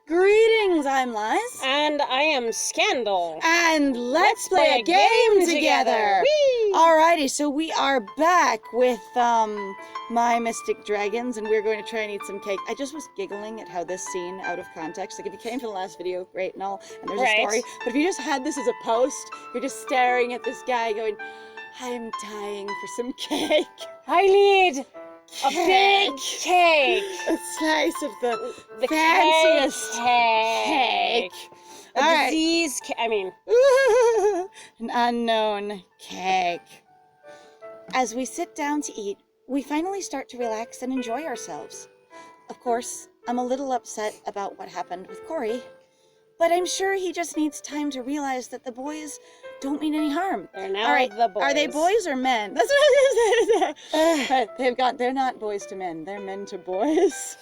Greetings, I'm Liz. And I am Scandal. And let's play a game together. Whee! Alrighty, so we are back with my Mystic Dragons, and we're going to try and eat some cake. I just was giggling at how this scene, out of context, like if you came from the last video, great and all, and there's a story, but if you just had this as a post, you're just staring at this guy going, I'm dying for some cake. I need a big cake. A slice of the fanciest cake. A disease cake. I mean, an unknown cake. As we sit down to eat, we finally start to relax and enjoy ourselves. Of course, I'm a little upset about what happened with Corey, but I'm sure he just needs time to realize that the boys don't mean any harm. They're now the boys. Are they boys or men? That's what I was going to say. They're not boys to men. They're men to boys.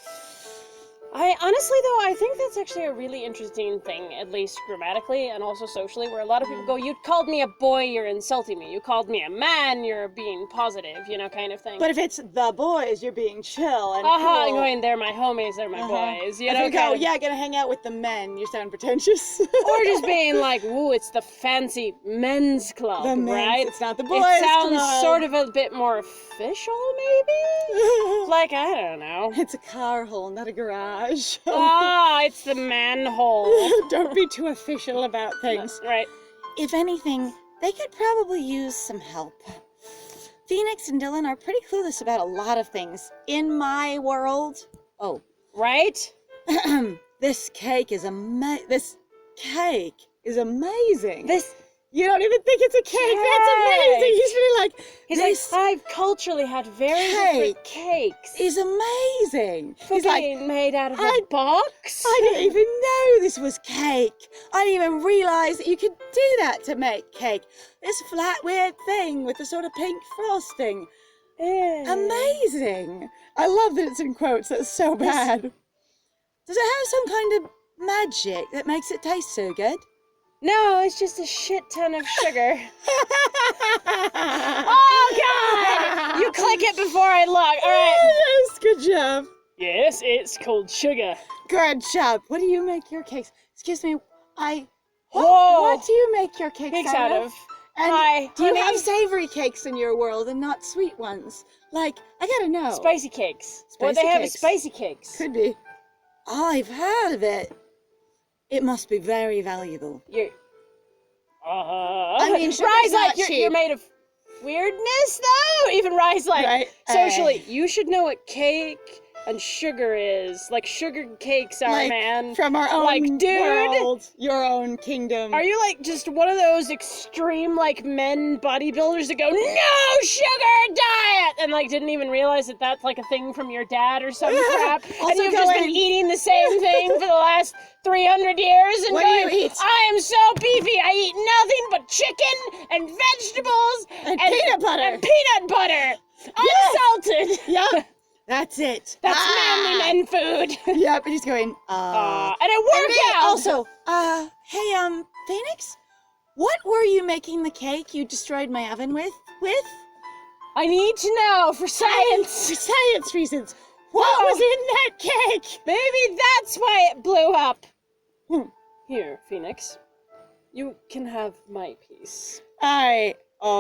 I honestly, though, I think that's actually a really interesting thing, at least grammatically and also socially, where a lot of people go, you called me a boy, you're insulting me. You called me a man, you're being positive, you know, kind of thing. But if it's the boys, you're being chill and cool. I'm going, they're my homies, they're my boys. You if know, you go, yeah, gonna hang out with the men, you sound pretentious. Or just being like, woo, it's the fancy men's club, right? It's not the boys It sounds club. sort of a bit more official, maybe? Like, I don't know. It's a car hole, not a garage. It's the manhole. Don't be too official about things. Right. If anything, they could probably use some help. Phoenix and Dylan are pretty clueless about a lot of things. In my world... Oh. Right? This cake is amazing. You don't even think it's a cake. That's amazing. He's really like... He's like, I've culturally had very different cakes. Is amazing. He's like, made out of a box? I didn't even know this was cake. I didn't even realize that you could do that to make cake. This flat, weird thing with the sort of pink frosting. Amazing. I love that it's in quotes. That's so bad. Does it have some kind of magic that makes it taste so good? No, it's just a shit ton of sugar. Oh, God! You click it before I look. All right. Yes, good job. Yes, it's called sugar. Good job. What do you make your cakes? Excuse me, what do you make your cakes out of? And do you have savory cakes in your world and not sweet ones? Like, I gotta know. Spicy cakes. What they have is spicy cakes. Could be. I've heard of it. It must be very valuable. I mean, Rise like you're made of weirdness, though. Even Rise like socially, you should know what cake and sugar is. Like sugar cakes are, like, man. From our own world, your own kingdom. Are you like just one of those extreme like men bodybuilders that go, no sugar diet, and like didn't even realize that that's like a thing from your dad or some crap, and you've just been eating the same thing for the last 300 years and what going, do you eat? I am so beefy, I eat nothing but chicken and vegetables and peanut butter. And peanut butter. Unsalted. Yeah. That's it. That's manly men food. Yep, and he's going, and it worked out. Also, hey, Phoenix, what were you making the cake you destroyed my oven with? I need to know for science. For science reasons. What was in that cake? Maybe that's why it blew up. Here, Phoenix, you can have my piece.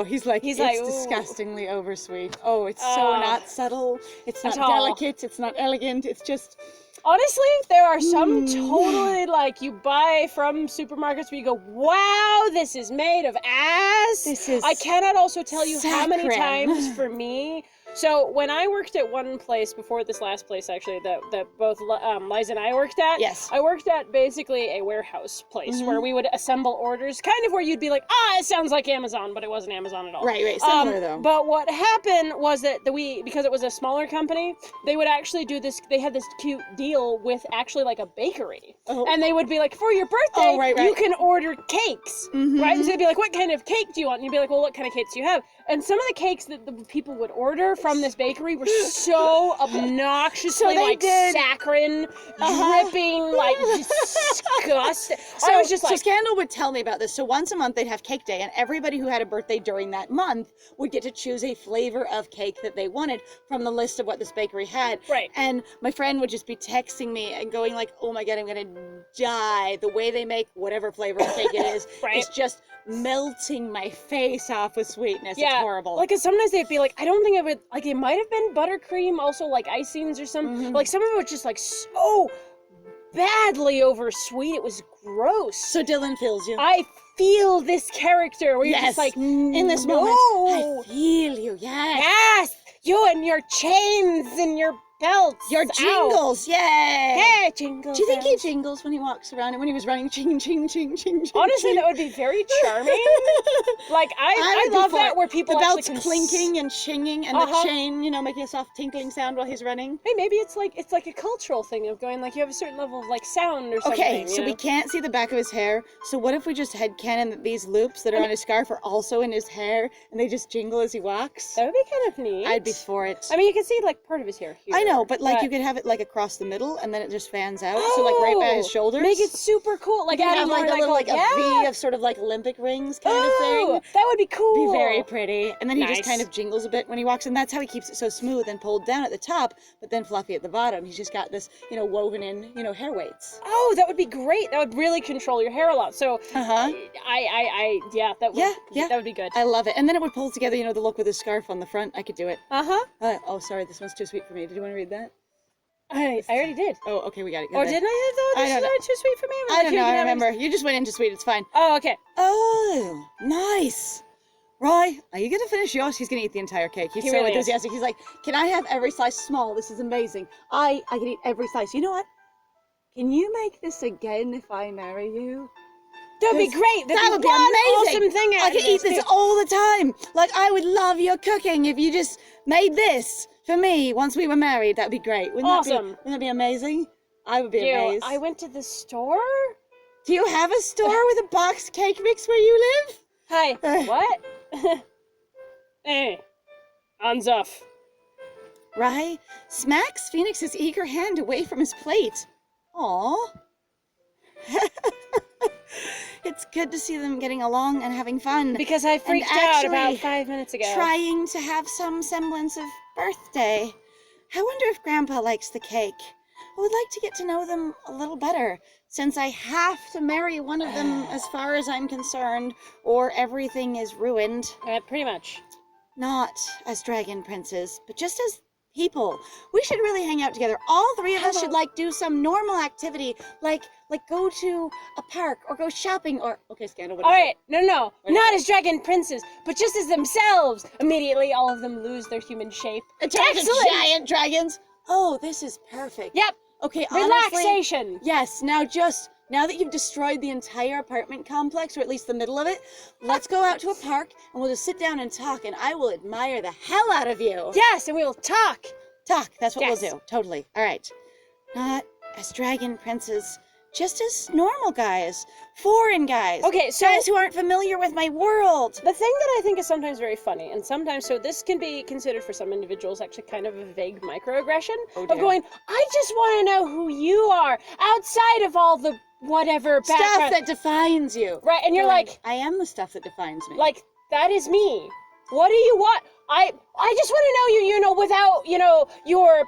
He's like, disgustingly oversweet. Oh, it's so not subtle. It's not delicate. It's not elegant. It's just... Honestly, there are some totally, like, you buy from supermarkets where you go, wow, this is made of ass. I cannot also tell you how many times for me... So when I worked at one place before this last place, actually, that both Liza and I worked at, I worked at basically a warehouse place where we would assemble orders, kind of where you'd be like, it sounds like Amazon, but it wasn't Amazon at all. Right, similar though. But what happened was that because it was a smaller company, they would actually do this, they had this cute deal with actually like a bakery. And they would be like, for your birthday, you can order cakes, right? And so they'd be like, what kind of cake do you want? And you'd be like, well, what kind of cakes do you have? And some of the cakes that the people would order from this bakery were so obnoxiously did. saccharine, dripping, like disgusting. I was just like, so Scandal would tell me about this. So once a month they'd have cake day, and everybody who had a birthday during that month would get to choose a flavor of cake that they wanted from the list of what this bakery had. Right. And my friend would just be texting me and going like, oh my God, I'm gonna die. The way they make whatever flavor of cake it is, Right. is just melting my face off with sweetness. yeah, It's horrible. Like, 'cause sometimes they'd be like, I don't think it would, like, it might have been buttercream, also like icings or something. Like, some of it was just like so badly over sweet. It was gross. So Dylan feels you. I feel this character where you're just like, in this no. moment, I feel you. Yes. Yes, you and your chains and your belts. Your Ow. jingles, yay! Yeah, jingles. Do you think he jingles when he walks around and when he was running ching ching ching ching ching? Honestly, ching? that would be very charming. Like, I would be love for that it. where people the actually belt's clinking and chinging and the chain, making a soft tinkling sound while he's running. Hey, maybe it's like a cultural thing of going like you have a certain level of like sound or something. Okay, so you know? we can't see the back of his hair. So what if we just headcanon that these loops that are on his scarf are also in his hair and they just jingle as he walks? That would be kind of neat. I'd be for it. I mean, you can see like part of his hair here. I know, but like you could have it like across the middle and then it just fans out. So like right by his shoulders. Make it super cool. Like you adding have like more, a little like yeah. a V of sort of like Olympic rings kind of thing. That would be cool. Be very pretty. And then he just Nice. kind of jingles a bit when he walks, and that's how he keeps it so smooth and pulled down at the top, but then fluffy at the bottom. He's just got this, woven in, hair weights. Oh, that would be great. That would really control your hair a lot. So yeah, that would that would be good. I love it. And then it would pull together, the look with his scarf on the front. I could do it. Uh-huh. Sorry, this one's too sweet for me. Did you want to read that? I already did. Oh, okay, we got it. Or didn't I though? This I don't is know. not too sweet for me. I don't know. I remember. You just went into sweet. It's fine. Oh, okay. Oh, nice. Roy, are you gonna finish yours? He's gonna eat the entire cake. He's He so really is. enthusiastic. He's like, can I have every slice small? This is amazing. I can eat every slice. You know what? Can you make this again if I marry you? That'd be great. That would be one amazing. Awesome thing. I could eat this all the time. Like, I would love your cooking if you just made this for me once we were married. That'd be great. Wouldn't that be amazing? I would be amazed. I went to the store. Do you have a store with a boxed cake mix where you live? Hi. What? Hey, hands off. Rye smacks Phoenix's eager hand away from his plate. Aww. It's good to see them getting along and having fun. Because I freaked out about 5 minutes ago. Trying to have some semblance of birthday. I wonder if Grandpa likes the cake. I would like to get to know them a little better, since I have to marry one of them as far as I'm concerned, or everything is ruined. Pretty much. Not as dragon princes, but just as people. We should really hang out together. All three of us should do some normal activity, like go to a park or go shopping or Scandal. All right, no, not as dragon princes, but just as themselves. Immediately, all of them lose their human shape. Excellent! Giant dragons. Oh, this is perfect. Yep. Okay, Relaxation. Honestly, yes. Now that you've destroyed the entire apartment complex, or at least the middle of it, let's go out to a park and we'll just sit down and talk, and I will admire the hell out of you. Yes, and we'll talk. Talk, that's what Yes. we'll do. Totally. All right. Not as dragon princes, just as normal guys. Foreign guys. Okay, so guys who aren't familiar with my world. the thing that I think is sometimes very funny, and sometimes, so this can be considered for some individuals actually kind of a vague microaggression of going, I just want to know who you are outside of all the whatever background. Stuff that defines you. Right, and you're like, I am the stuff that defines me. like, that is me. What do you want? I just want to know you, without, your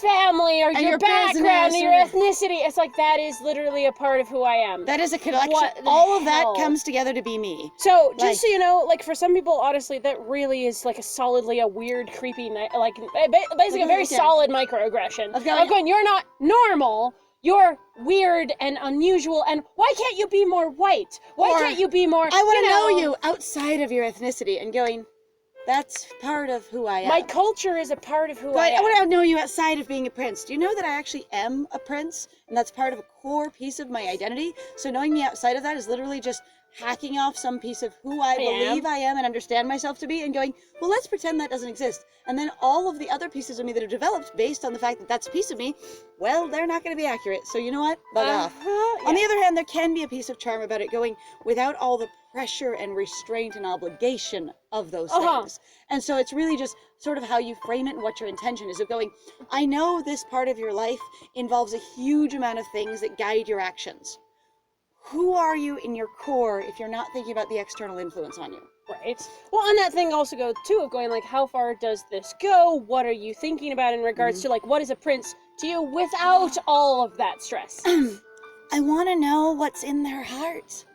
family or your background or your ethnicity. It's like, that is literally a part of who I am. That is a collection. What the all of that hell? comes together to be me. So, just so you know, like, for some people, honestly, that really is, like, a weird, creepy, basically a very solid microaggression. Of going, you're not normal, you're weird and unusual, and why can't you be more white? Why can't you be more, I want to know you outside of your ethnicity, and going, that's part of who I am. My culture is a part of who I am. I want to know you outside of being a prince. Do you know that I actually am a prince? And that's part of a core piece of my identity? So knowing me outside of that is literally just hacking off some piece of who I believe I am and understand myself to be and going, well, let's pretend that doesn't exist. And then all of the other pieces of me that are developed based on the fact that that's a piece of me, well, they're not going to be accurate. So you know what? Bug off. Yeah. On the other hand, there can be a piece of charm about it going without all the pressure and restraint and obligation of those things. And so it's really just sort of how you frame it and what your intention is of going, I know this part of your life involves a huge amount of things that guide your actions. Who are you in your core if you're not thinking about the external influence on you? Right. Well, and that thing also goes, too, of going, like, how far does this go? What are you thinking about in regards to, like, what is a prince to you without all of that stress? I want to know what's in their heart.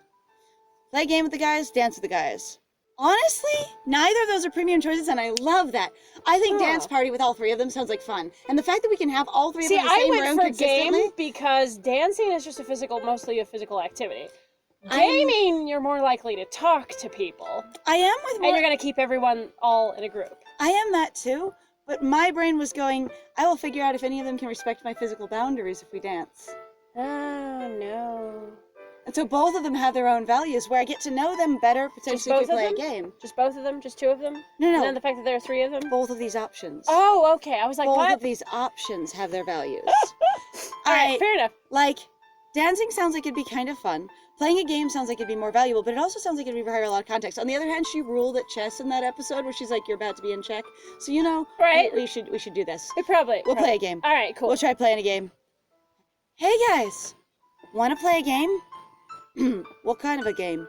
Play a game with the guys, dance with the guys. Honestly, neither of those are premium choices, and I love that. I think dance party with all three of them sounds like fun. And the fact that we can have all three of them in the same room consistently. I went for game because dancing is just mostly a physical activity. Gaming, you're more likely to talk to people. I am with more... And you're going to keep everyone all in a group. I am that too, but my brain was going, I will figure out if any of them can respect my physical boundaries if we dance. Oh, no. And so both of them have their own values where I get to know them better potentially if we play a game. Just both of them? Just two of them? No. And then the fact that there are three of them? Both of these options. Oh, okay. I was like, both what? of these options have their values. All right, fair enough. Like, dancing sounds like it'd be kind of fun. Playing a game sounds like it'd be more valuable, but it also sounds like it'd require a lot of context. On the other hand, she ruled at chess in that episode where she's like, you're about to be in check. So, you know, right. we should do this. We'll play a game. All right, cool. We'll try playing a game. Hey, guys. Want to play a game? What kind of a game?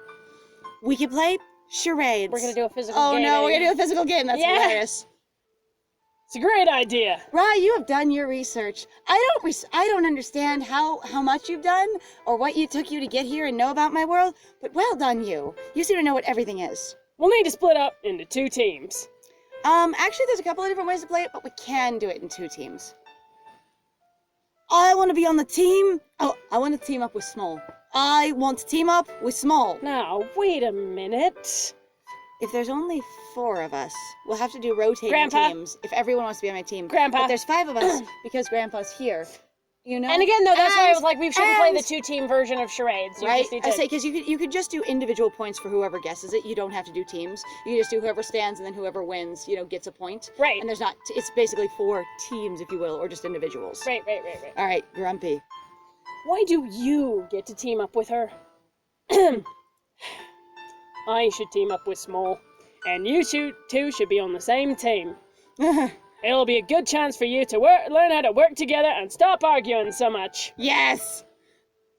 We could play charades. We're going to do a physical game. Oh, no, we're going to do a physical game. That's hilarious. It's a great idea. Rye, you have done your research. I don't understand how much you've done or what it took you to get here and know about my world, but well done you. You seem to know what everything is. We'll need to split up into 2 teams. Actually, there's a couple of different ways to play it, but we can do it in 2 teams. I want to be on the team. Oh, I want to team up with Small. I want to team up with Small. Now, wait a minute. If there's only 4 of us, we'll have to do rotating teams if everyone wants to be on my team. Grandpa. But there's 5 of us because Grandpa's here. You know? And again, though, that's why I was like, we shouldn't play the 2-team version of charades. Right? I say, because you could just do individual points for whoever guesses it. You don't have to do teams. You just do whoever stands, and then whoever wins, gets a point. Right. And there's not, it's basically 4 teams, if you will, or just individuals. Right. All right, Grumpy. Why do you get to team up with her? I should team up with Small, and you two should be on the same team. It'll be a good chance for you to learn how to work together and stop arguing so much. Yes!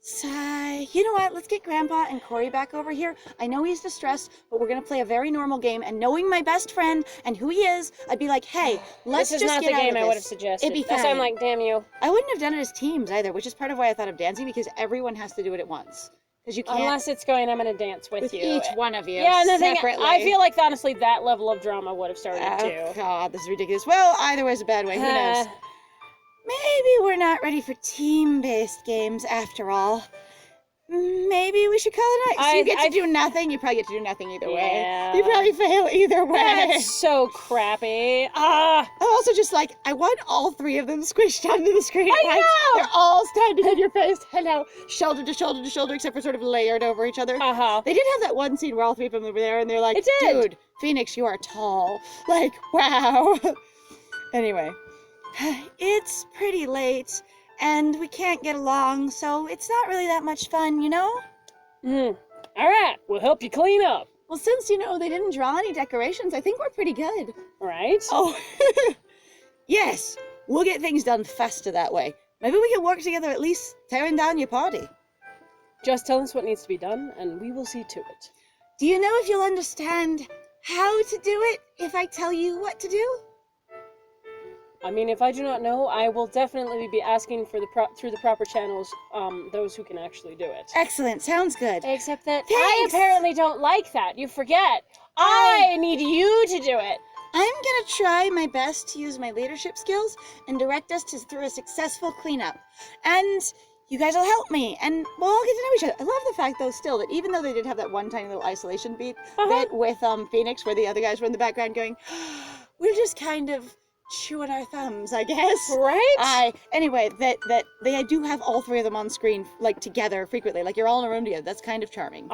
Sigh. You know what? Let's get Grandpa and Corey back over here. I know he's distressed, but we're going to play a very normal game. And knowing my best friend and who he is, I'd be like, hey, let's just get out of this. This is not the game I would have suggested. It'd be fine. So I'm like, damn you. I wouldn't have done it as teams either, which is part of why I thought of dancing, because everyone has to do it at once. Because you can't. Unless it's going, I'm going to dance with you. Each one of you. Yeah, and the separately. thing, I feel like, honestly, that level of drama would have started too. Oh, God, this is ridiculous. Well, either way is a bad way. Who knows? Maybe we're not ready for team-based games after all. Maybe we should call it a night. So you get to do nothing. You probably get to do nothing either way. You probably fail either way. That's so crappy. I'm also just like, I want all 3 of them squished onto the screen. I know! They're all standing in your face. Hello. Shoulder to shoulder to shoulder, except for sort of layered over each other. They did have that one scene where all 3 of them were there, and they're like, dude, Phoenix, you are tall. Like, wow. Anyway, it's pretty late. And we can't get along, so it's not really that much fun, you know? All right, we'll help you clean up. Well, since, they didn't draw any decorations, I think we're pretty good. Right? Oh, yes, we'll get things done faster that way. Maybe we can work together at least tearing down your party. Just tell us what needs to be done, and we will see to it. Do you know if you'll understand how to do it if I tell you what to do? I mean, if I do not know, I will definitely be asking for through the proper channels, those who can actually do it. Excellent, sounds good. Except that I apparently don't like that. You forget. I need you to do it. I'm gonna try my best to use my leadership skills and direct us through a successful cleanup. And you guys will help me, and we'll all get to know each other. I love the fact, though, still, that even though they did have that one tiny little isolation bit with Phoenix, where the other guys were in the background going, we're just kind of chewing our thumbs, I guess. Right? Anyway, that I do have all 3 of them on screen, like, together frequently. Like, you're all in a room together. That's kind of charming.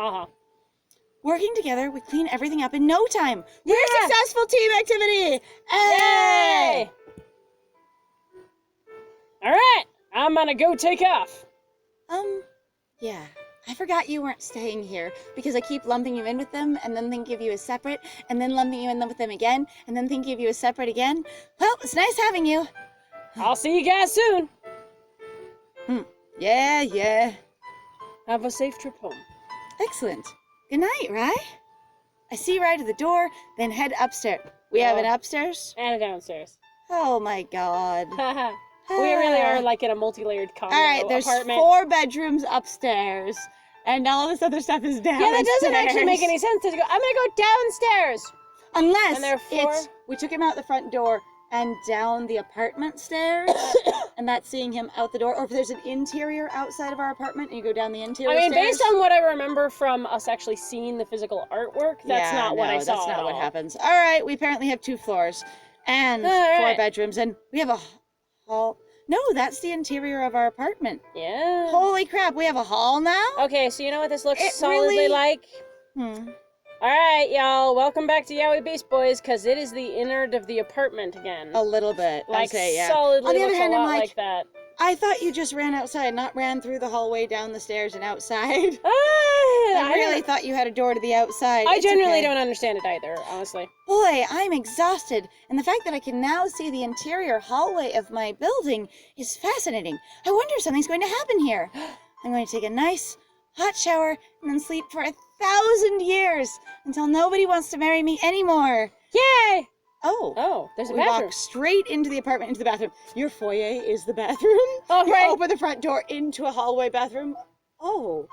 Working together, we clean everything up in no time. Yeah. We're a successful team activity. Yay! All right, I'm gonna go take off. Yeah. I forgot you weren't staying here because I keep lumping you in with them and then think of you as separate and then lumping you in with them again and then think of you as separate again. Well, it's nice having you. I'll see you guys soon. Yeah. Have a safe trip home. Excellent. Good night, Rye. I see you right at the door, then head upstairs. We have an upstairs? And a downstairs. Oh my god. We really are like in a multi-layered condo Alright, there's apartment. 4 bedrooms upstairs, and all this other stuff is downstairs. Yeah, that doesn't actually make any sense. I'm gonna go downstairs. Unless And there are 4. we took him out the front door and down the apartment stairs, and that's seeing him out the door. Or if there's an interior outside of our apartment, and you go down the interior stairs. Based on what I remember from us actually seeing the physical artwork, that's not what I saw. That's not what happens. Alright, we apparently have 2 floors, and 4 bedrooms, and we have a hall. No, that's the interior of our apartment. Yeah. Holy crap, we have a hall now? Okay, so you know what this looks It solidly really- like? Alright, y'all, welcome back to Yowie Beast Boys, because it is the innard of the apartment again. A little bit. Like, I'd say, yeah. solidly On the other looks hand, a I'm lot like, like that. I thought you just ran outside, not ran through the hallway, down the stairs, and outside. I really thought you had a door to the outside. I It's generally okay. don't understand it either, honestly. Boy, I'm exhausted, and the fact that I can now see the interior hallway of my building is fascinating. I wonder if something's going to happen here. I'm going to take a nice, hot shower and then sleep for 1,000 years until nobody wants to marry me anymore. Yay! Oh. Oh, there's a We bathroom. walk straight into the apartment, into the bathroom. Your foyer is the bathroom. Oh, You right. open the front door into a hallway bathroom. Oh,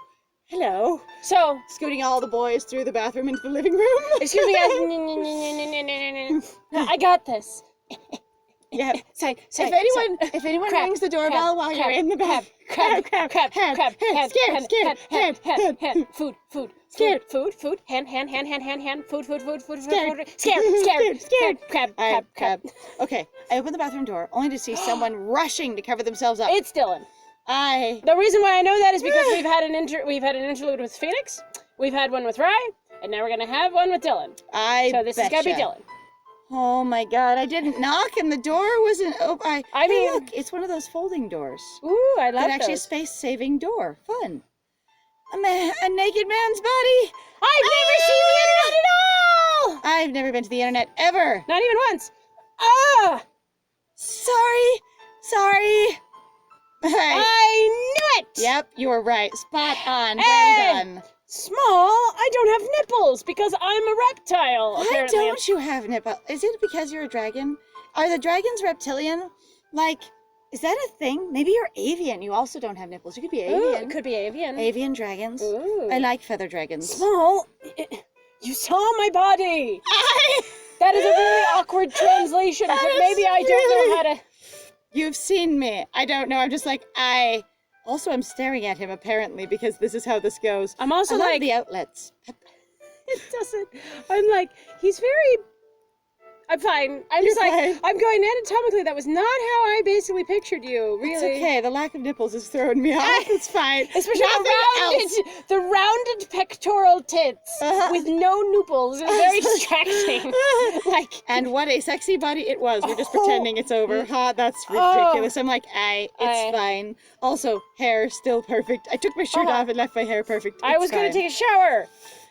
hello. So, Scooting all the boys through the bathroom into the living room. excuse me guys. I got this. Yeah. Say, If anyone crab, rings the doorbell while you're in the bath, crab, scared, food, Scared. food, hand, food, Scared. scared, crab. Okay, I open the bathroom door only to see someone rushing to cover themselves up. It's Dylan. I The reason why I know that is because we've had an interlude with Phoenix, we've had one with Rye, and now we're gonna have one with Dylan. So this is gonna be Dylan. Oh my god, I didn't knock and the door wasn't open. I mean- look, it's one of those folding doors. Ooh, I love It's actually a those. space-saving door. Fun. A naked man's body. I've never seen the internet at all! I've never been to the internet ever. Not even once. Ah! Sorry. I knew it! Yep, you were right. Spot on. Hey! Well done. Small, I don't have nipples because I'm a reptile. Why Apparently. don't you have nipple? Is it because you're a dragon? Are the dragons reptilian? Like, is that a thing? Maybe you're avian. You also don't have nipples. You could be Ooh, avian. it could be avian. Avian dragons. Ooh. I like feather dragons. Small, you saw my body. That is a really awkward translation, but is maybe I don't know how to. You've seen me. I don't know. I'm just like, Also, I'm staring at him, apparently, because this is how this goes. I'm also I love like, the outlets. it doesn't. I'm like, he's very. I'm fine. I'm You're just like, fine. I'm going anatomically. That was not how I basically pictured you. Really. It's okay. The lack of nipples is throwing me off. It's fine. Especially Nothing the rounded pectoral tits Uh-huh. with no nipples. It's very distracting. Like, And what a sexy body it was. We're just Oh. pretending it's over. Ha, that's ridiculous. I'm like, it's fine. Also, hair still perfect. I took my shirt Uh-huh. off and left my hair perfect. I was going to take a shower.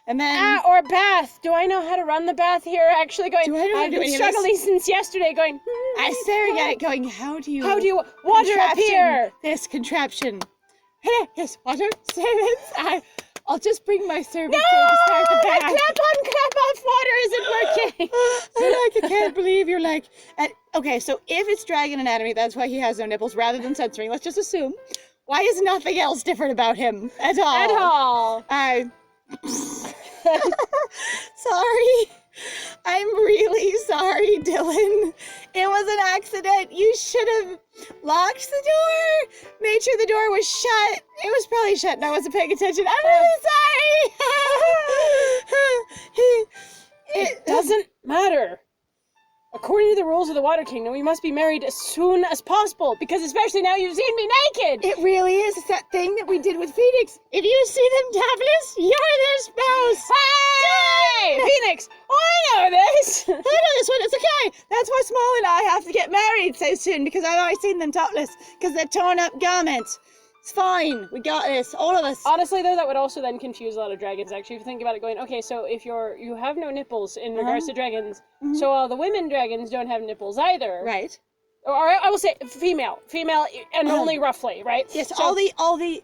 And then Or a bath. Do I know how to run the bath here? Actually going, Do I know how to I've do been any of this? struggling since yesterday going, I'm staring at it going, how do you water contraption appear? this contraption? Yes, water, servants. I'll just bring my servants No! in to start the My bath. clap off water isn't working. I can't believe you're like... okay, so if it's dragon anatomy, that's why he has no nipples, rather than censoring. Let's just assume. Why is nothing else different about him at all? At all. Sorry. I'm really sorry, Dylan. It was an accident. You should have locked the door, made sure the door was shut. It was probably shut and I wasn't paying attention. I'm really sorry. It doesn't matter. According to the rules of the Water Kingdom, we must be married as soon as possible, because especially now you've seen me naked! It really is. It's that thing that we did with Phoenix. If you see them topless, you're their spouse. Hey! Phoenix, I know this! I know this one. It's okay. That's why Small and I have to get married so soon, because I've already seen them topless, because they're torn up garments. It's fine. We got this. All of us. Honestly, though, that would also then confuse a lot of dragons, actually, if you think about it going, okay, so if you have no nipples in regards to dragons, so all the women dragons don't have nipples either. Right. Or I will say female, and only roughly, right? Yes, so, all the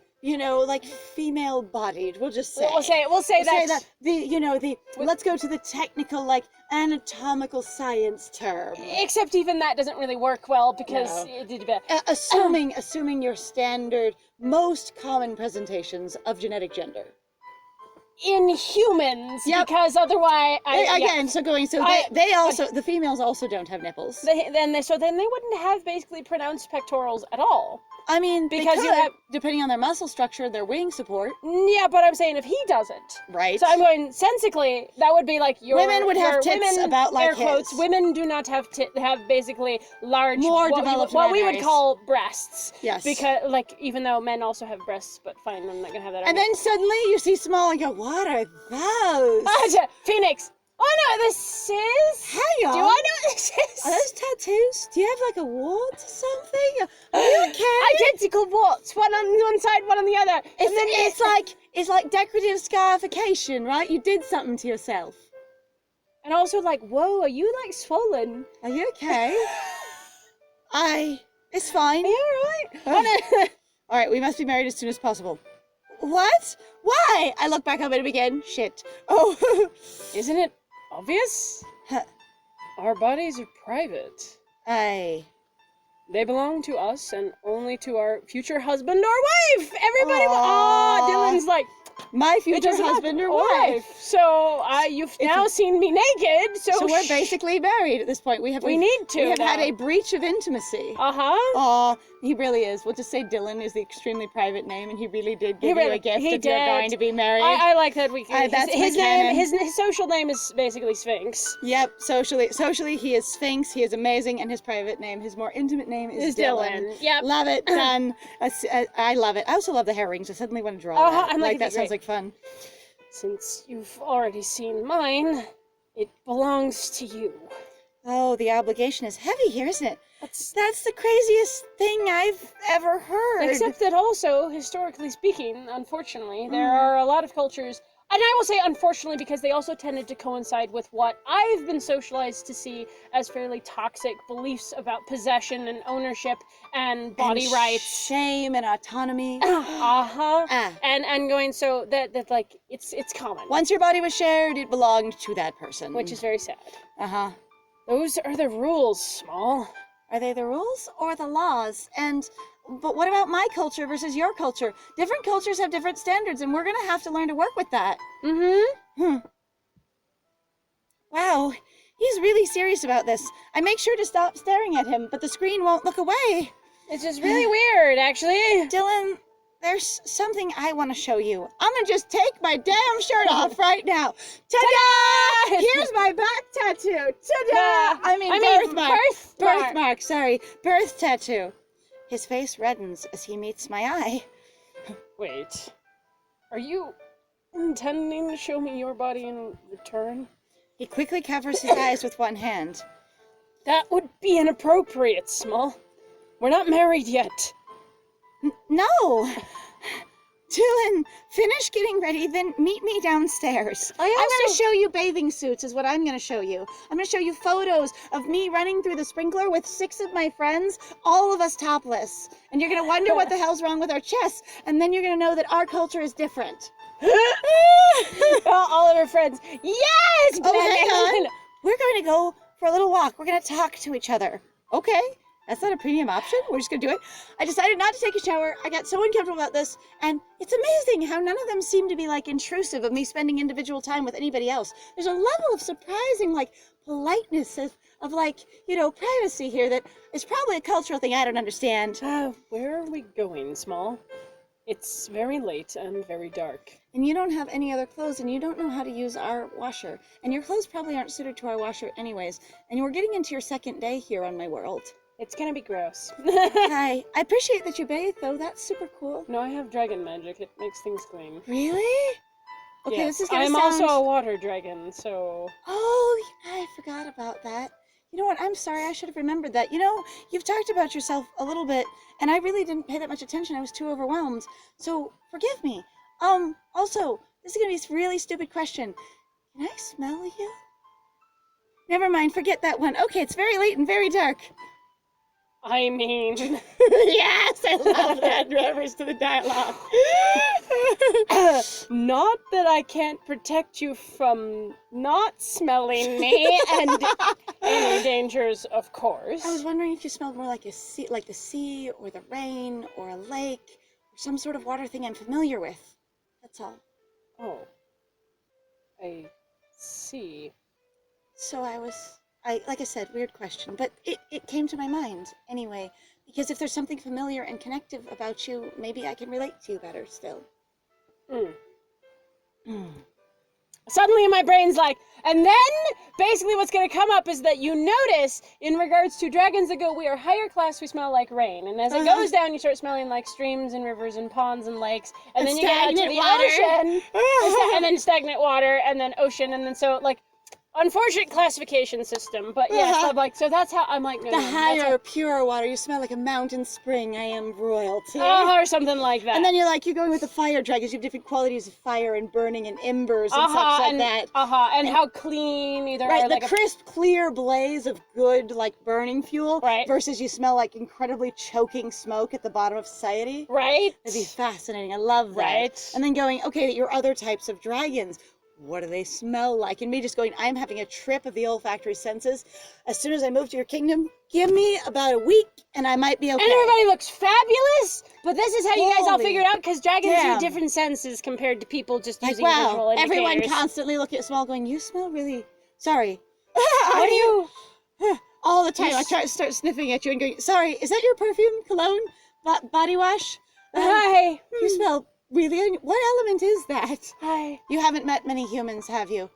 like female-bodied. We'll just say. We'll say that. Let's go to the technical, like, anatomical science term. Except even that doesn't really work well, because assuming your standard, most common presentations of genetic gender. In humans, because otherwise, the females also don't have nipples. Then they wouldn't have basically pronounced pectorals at all. I mean, because you have, depending on their muscle structure, their wing support. Yeah, but I'm saying if he doesn't, right? So I'm going sensically. That would be like women would have tits about like air quotes. Women do not have have basically large, more developed what we would call breasts. Yes. Because even though men also have breasts, but fine, I'm not gonna have that. And then suddenly you see Small and go, what are those? Phoenix. I know what this is. Hang on. Do I know what this is? Are those tattoos? Do you have like a wart or something? Are you okay? Identical warts, one on one side, one on the other. It's like decorative scarification, right? You did something to yourself. And also like, whoa, are you like swollen? Are you okay? It's fine. Are you alright? All right, we must be married as soon as possible. What? Why? I look back up at him again. Shit. Oh. Isn't it obvious? Our bodies are private. Aye. They belong to us and only to our future husband or wife. Everybody. Dylan's like, my future husband or wife. So you've now seen me naked. So we're basically married at this point. We have had a breach of intimacy. Uh-huh. He really is. We'll just say Dylan is the extremely private name, and he really did give you a gift if you're going to be married. I like that. His name, his social name is basically Sphinx. Yep. Socially, he is Sphinx. He is amazing, and his private name, his more intimate name, is Dylan. Yep. Love it. Done. I love it. I also love the hair rings. I suddenly want to draw that. I'm like that sounds like fun. Since you've already seen mine, it belongs to you. Oh, the obligation is heavy here, isn't it? That's the craziest thing I've ever heard. Except that also, historically speaking, unfortunately, there are a lot of cultures, and I will say unfortunately because they also tended to coincide with what I've been socialized to see as fairly toxic beliefs about possession and ownership and body rights. Shame and autonomy. And going so that like it's common. Once your body was shared, it belonged to that person. Which is very sad. Those are the rules, Small. Are they the rules or the laws? But what about my culture versus your culture? Different cultures have different standards, and we're gonna have to learn to work with that. Wow, he's really serious about this. I make sure to stop staring at him, but the screen won't look away. It's just really weird, actually. Dylan, there's something I want to show you. I'm gonna just take my damn shirt off right now. Ta-da! Here's my back tattoo. Ta-da! I mean birthmark. Sorry, birth tattoo. His face reddens as he meets my eye. Wait, are you intending to show me your body in return? He quickly covers his eyes with one hand. That would be inappropriate, Small. We're not married yet. No! Dylan, finish getting ready, then meet me downstairs. I'm going to show you bathing suits is what I'm going to show you. I'm going to show you photos of me running through the sprinkler with 6 of my friends, all of us topless. And you're going to wonder what the hell's wrong with our chests, and then you're going to know that our culture is different. All of our friends. Yes! Oh, hang on. We're going to go for a little walk. We're going to talk to each other. Okay. That's not a premium option. We're just going to do it. I decided not to take a shower. I got so uncomfortable about this. And it's amazing how none of them seem to be, like, intrusive of me spending individual time with anybody else. There's a level of surprising, like, politeness of like, privacy here that is probably a cultural thing I don't understand. Where are we going, Small? It's very late and very dark. And you don't have any other clothes, and you don't know how to use our washer. And your clothes probably aren't suited to our washer anyways. And we're getting into your second day here on my world. It's gonna be gross. Hi. I appreciate that you bathe, though. That's super cool. No, I have dragon magic. It makes things clean. Really? Okay, Yes, this is gonna I'm sound... also a water dragon, so... Oh, I forgot about that. You know what? I'm sorry. I should have remembered that. You know, you've talked about yourself a little bit, and I really didn't pay that much attention. I was too overwhelmed. So, forgive me. Also, this is going to be a really stupid question. Can I smell you? Never mind. Forget that one. Okay, it's very late and very dark. I mean... Yes, I love that reference to the dialogue. Not that I can't protect you from not smelling me and any dangers, of course. I was wondering if you smelled more like like the sea, or the rain, or a lake, or some sort of water thing I'm familiar with. That's all. Oh. I see. So like I said, weird question, but it came to my mind anyway, because if there's something familiar and connective about you, maybe I can relate to you better still. Suddenly my brain's like, and then basically what's going to come up is that you notice in regards to dragons that go, we are higher class, we smell like rain. And as it goes down, you start smelling like streams and rivers and ponds and lakes. And then you get out to the ocean, and then stagnant water, and then ocean. And then so like, unfortunate classification system, but yes, I'm like, so that's how I'm like, no, the higher, pure water, you smell like a mountain spring. I am royalty. Or something like that. And then you're going with the fire dragons. You have different qualities of fire and burning and embers and such like that. And how clean either. Right, are, the like crisp, clear blaze of good, like burning fuel. Right. Versus you smell like incredibly choking smoke at the bottom of society. Right. That'd be fascinating. I love that. Right. And then going, okay, your other types of dragons. What do they smell like? And me just going, I'm having a trip of the olfactory senses. As soon as I move to your kingdom, give me about a week and I might be okay. And everybody looks fabulous, but this is how you guys all figure it out, because dragons use different senses compared to people just using visual indicators. Everyone constantly looking at smell going, you smell really... Sorry. What do you... All the time I try to start sniffing at you and going, sorry, is that your perfume, cologne, body wash? Hi. You smell... Really? What element is that? Hi. You haven't met many humans, have you?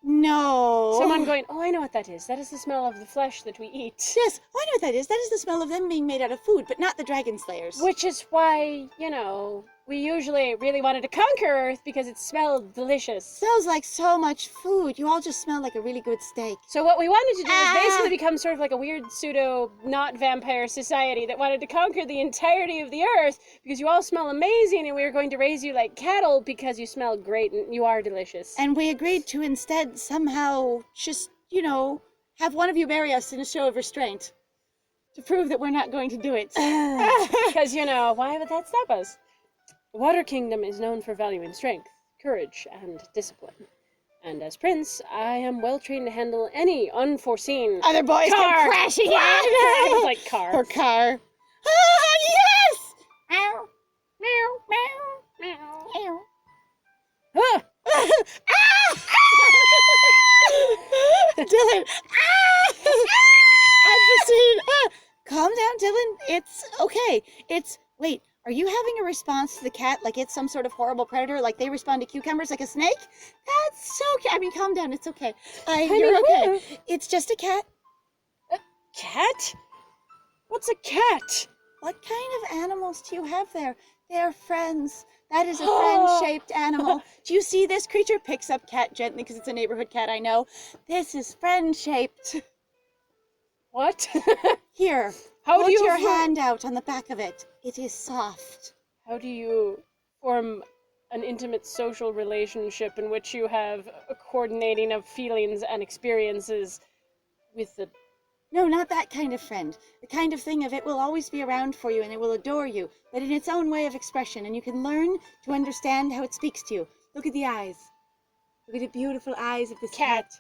No. Someone going, oh, I know what that is. That is the smell of the flesh that we eat. Yes, I know what that is. That is the smell of them being made out of food, but not the dragon slayers. Which is why, we usually really wanted to conquer Earth, because it smelled delicious. Smells like so much food. You all just smell like a really good steak. So what we wanted to do is basically become sort of like a weird pseudo not vampire society that wanted to conquer the entirety of the Earth, because you all smell amazing, and we were going to raise you like cattle because you smell great and you are delicious. And we agreed to instead somehow just, have one of you marry us in a show of restraint to prove that we're not going to do it. Because, why would that stop us? The Water Kingdom is known for valuing strength, courage, and discipline. And as prince, I am well trained to handle any unforeseen other boys come crashing in. It's like car. Or car. Ah, yes! Meow, meow, meow, meow, meow. Dylan! Unforeseen! Calm down, Dylan. It's okay. Wait, are you having a response to the cat like it's some sort of horrible predator? Like they respond to cucumbers like a snake? That's so cute. I mean, calm down. It's okay. You're okay. It's just a cat. A cat? What's a cat? What kind of animals do you have there? They are friends. That is a friend-shaped animal. Do you see this creature? Picks up cat gently because it's a neighborhood cat, I know. This is friend-shaped. What? Here. Put your hand out on the back of it. It is soft. How do you form an intimate social relationship in which you have a coordinating of feelings and experiences with the... No, not that kind of friend. The kind of thing of it will always be around for you and it will adore you, but in its own way of expression, and you can learn to understand how it speaks to you. Look at the eyes. Look at the beautiful eyes of this cat.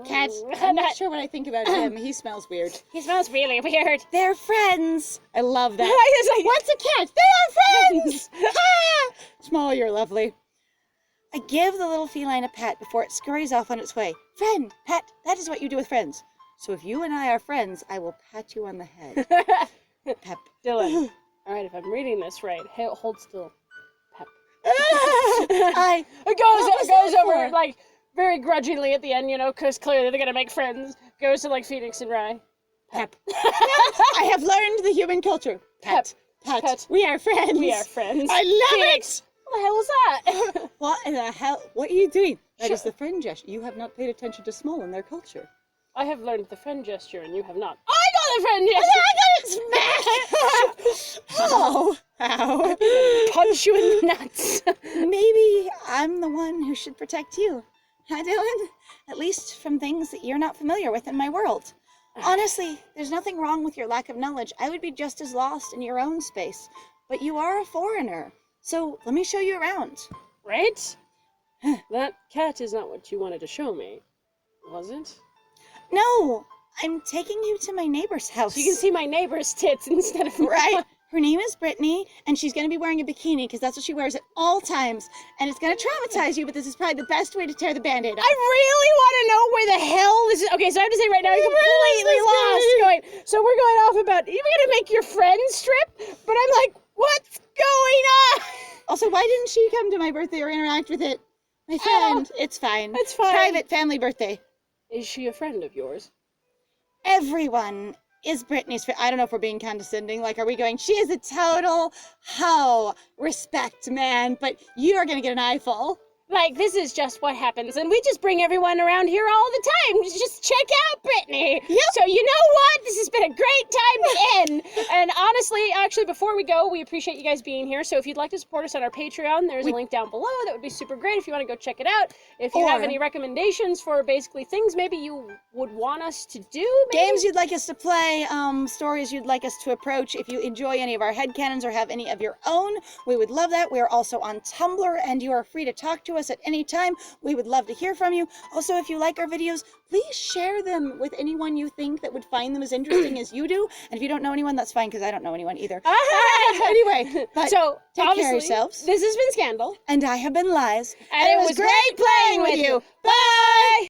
Cat. I'm not sure what I think about him. He smells weird. He smells really weird. They're friends. I love that. What's a cat? They are friends! Ha! Small, you're lovely. I give the little feline a pat before it scurries off on its way. Friend, pat, that is what you do with friends. So if you and I are friends, I will pat you on the head. Pep. Dylan. All right, if I'm reading this right, hold still. It goes over, for? like, very grudgingly at the end, because clearly they're gonna make friends. Goes to, like, Phoenix and Rye. Pep. I have learned the human culture. Pet. We are friends. We are friends. I love Phoenix. What the hell was that? What in the hell? What are you doing? That is the friend gesture. You have not paid attention to small in their culture. I have learned the friend gesture, and you have not. I got the friend gesture! I got it smacked! Ow. Punch you in the nuts. Maybe I'm the one who should protect you. Huh, Dylan? At least from things that you're not familiar with in my world. Honestly, there's nothing wrong with your lack of knowledge. I would be just as lost in your own space. But you are a foreigner. So let me show you around. Right? That cat is not what you wanted to show me, was it? No, I'm taking you to my neighbor's house. So you can see my neighbor's tits instead of right. Her name is Brittany, and she's going to be wearing a bikini because that's what she wears at all times. And it's going to traumatize you, but this is probably the best way to tear the Band-Aid off. I really want to know where the hell this is. Okay, so I have to say right now, you're completely lost. So we're going off about, you're going to make your friend strip? But I'm like, what's going on? Also, why didn't she come to my birthday or interact with it? My friend, it's fine. It's fine. Private family birthday. Is she a friend of yours? Everyone is Brittany's friend. I don't know if we're being condescending. Like, are we going, she is a total hoe. Respect, man. But you are going to get an eyeful. Like, this is just what happens. And we just bring everyone around here all the time. Just check out Brittany. Yep. So you know what? This has been a great time to end. And honestly, actually, before we go, we appreciate you guys being here. So if you'd like to support us on our Patreon, there's a link down below. That would be super great if you want to go check it out. If you have any recommendations for basically things maybe you would want us to do. Maybe? Games you'd like us to play, stories you'd like us to approach. If you enjoy any of our headcanons or have any of your own, we would love that. We are also on Tumblr, and you are free to talk to us at any time. We would love to hear from you. Also, if you like our videos, please share them with anyone you think that would find them as interesting as you do. And if you don't know anyone, that's fine, because I don't know anyone either. Anyway, so take care of yourselves. This has been Scandal. And I have been Lies. And it was great playing with you. Bye!